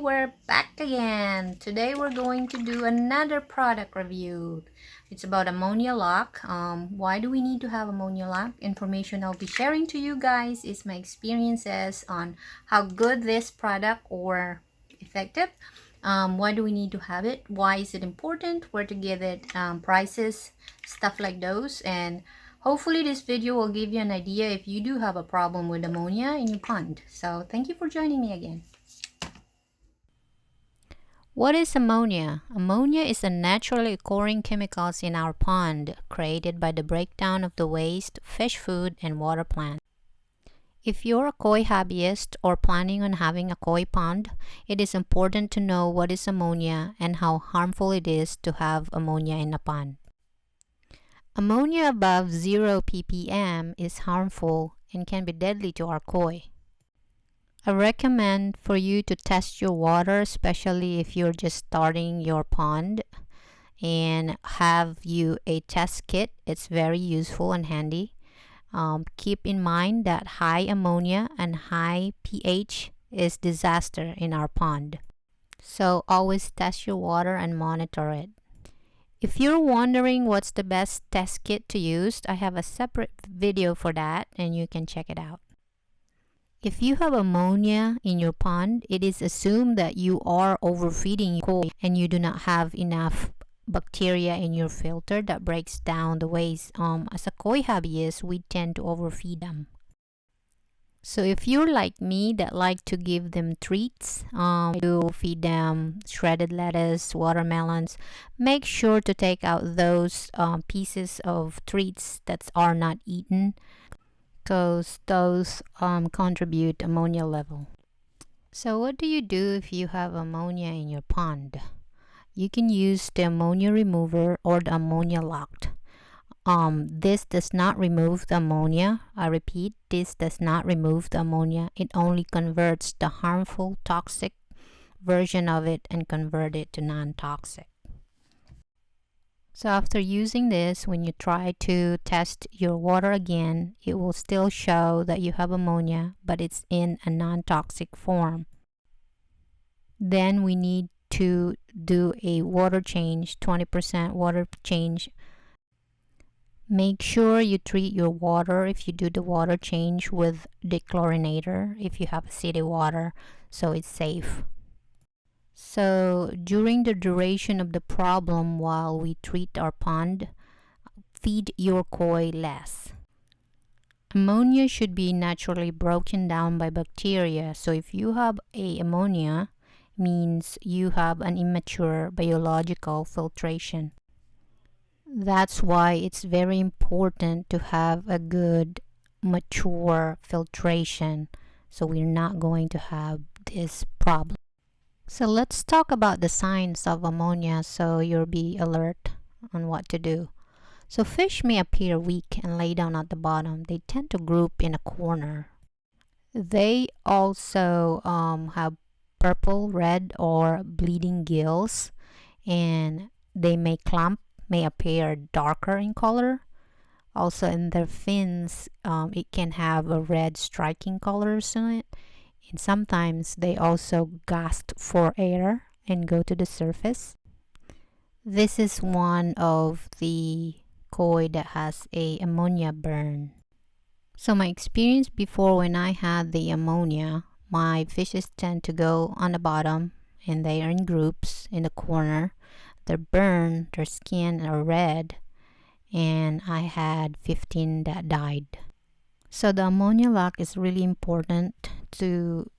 we're back again. Today we're going to do another product review. It's about Ammonia LOCK. Why do we need to have Ammonia LOCK? Information I'll be sharing to you guys is my experiences on how good this product or effective. Why do we need to have it? Why is it important? Where to get it? Prices, stuff like those. And hopefully this video will give you an idea if you do have a problem with ammonia in your pond. So thank you for joining me again. What is ammonia? Ammonia is a naturally occurring chemicals in our pond created by the breakdown of the waste, fish food, and water plants. If you're a koi hobbyist or planning on having a koi pond, it is important to know what is ammonia and how harmful it is to have ammonia in a pond. Ammonia above 0 ppm is harmful and can be deadly to our koi. I recommend for you to test your water, especially if you're just starting your pond, and have you a test kit. It's very useful and handy. Keep in mind that high ammonia and high pH is disaster in our pond. So always test your water and monitor it. If you're wondering what's the best test kit to use, I have a separate video for that and you can check it out. If you have ammonia in your pond, it is assumed that you are overfeeding your koi and you do not have enough bacteria in your filter that breaks down the waste. As a koi hobbyist, we tend to overfeed them. So if you're like me that like to give them treats, you feed them shredded lettuce, watermelons, make sure to take out those pieces of treats that are not eaten, because those contribute ammonia level. So what do you do if you have ammonia in your pond? You can use the ammonia remover or the ammonia locked. This does not remove the ammonia. I repeat, this does not remove the ammonia. It only converts the harmful toxic version of it and convert it to non-toxic. So after using this, when you try to test your water again, it will still show that you have ammonia, but it's in a non-toxic form. Then we need to do a water change, 20% water change. Make sure you treat your water if you do the water change with dechlorinator if you have city water, so it's safe. So during the duration of the problem while we treat our pond, feed your koi less. Ammonia should be naturally broken down by bacteria, so if you have a ammonia, means you have an immature biological filtration. That's why it's very important to have a good mature filtration, so we're not going to have this problem. So let's talk about the signs of ammonia so you'll be alert on what to do. So fish may appear weak and lay down at the bottom. They tend to group in a corner. They also have purple, red, or bleeding gills, and they may clump, may appear darker in color. Also in their fins, it can have a red striking colors in it. And sometimes they also gasp for air and go to the surface. This is one of the koi that has a ammonia burn. So my experience before, when I had the ammonia, my fishes tend to go on the bottom and they are in groups in the corner. They're burned, their skin are red, and I had 15 that died. So the ammonia lock is really important to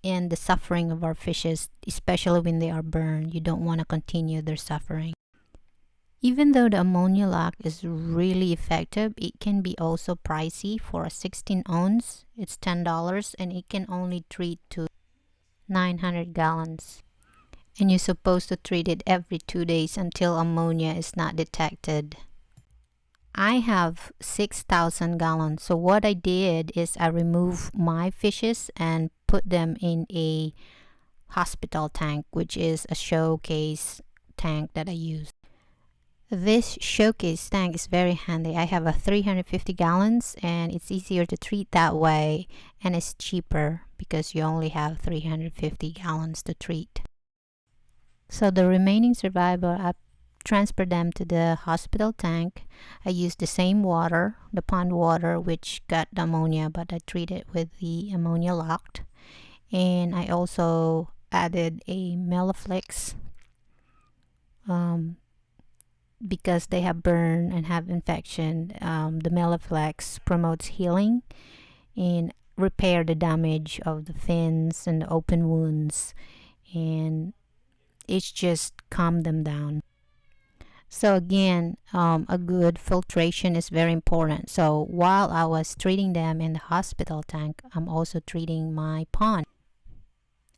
end the suffering of our fishes, especially when they are burned. You don't want to continue their suffering. Even though the ammonia lock is really effective, it can be also pricey. For a 16 ounce, it's $10 and it can only treat to 900 gallons. And you're supposed to treat it every 2 days until ammonia is not detected. I have 6,000 gallons. So what I did is I removed my fishes and put them in a hospital tank, which is a showcase tank that I use. This showcase tank is very handy. I have a 350 gallons and it's easier to treat that way, and it's cheaper because you only have 350 gallons to treat. So the remaining survivor, I transfer them to the hospital tank. I use the same water, the pond water, which got the ammonia, but I treat it with the ammonia locked. And I also added a Melaflex because they have burn and have infection. The Melaflex promotes healing and repair the damage of the fins and the open wounds, and it's just calm them down. So again, a good filtration is very important. So while I was treating them in the hospital tank, I'm also treating my pond.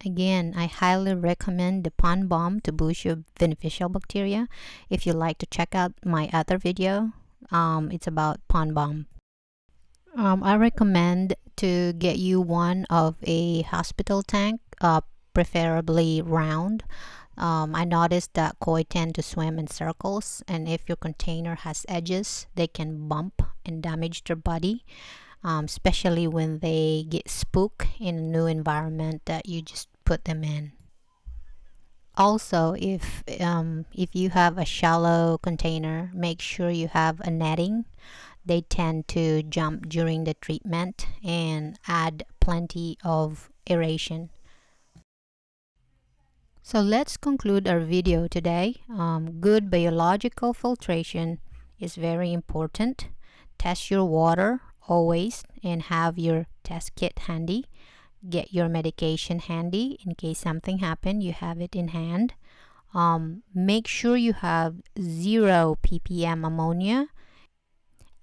Again, I highly recommend the pond balm to boost your beneficial bacteria. If you like to check out my other video, it's about pond balm. I recommend to get you one of a hospital tank, preferably round. I noticed that koi tend to swim in circles, and if your container has edges, they can bump and damage their body, especially when they get spooked in a new environment that you just put them in. Also, if you have a shallow container, make sure you have a netting. They tend to jump during the treatment, and add plenty of aeration. So let's conclude our video today. Good biological filtration is very important. Test your water always and have your test kit handy. Get your medication handy in case something happened, you have it in hand. Make sure you have 0 ppm ammonia,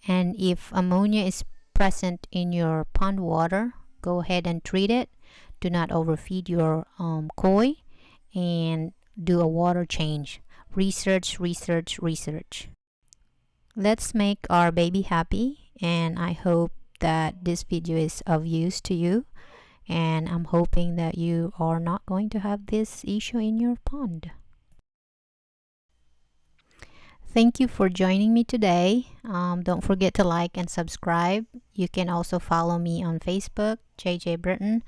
and if ammonia is present in your pond water, go ahead and treat it. Do not overfeed your koi, and do a water change. Research, research, research. Let's make our baby happy, and I hope that this video is of use to you, and I'm hoping that you are not going to have this issue in your pond. Thank you for joining me today. Don't forget to like and subscribe. You can also follow me on Facebook, JJ Britton,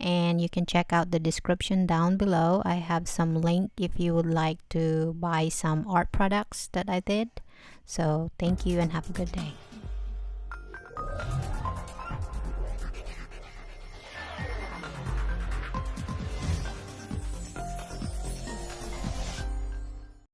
and you can check out the description down below. I have some link if you would like to buy some art products that I did. So thank you and have a good day.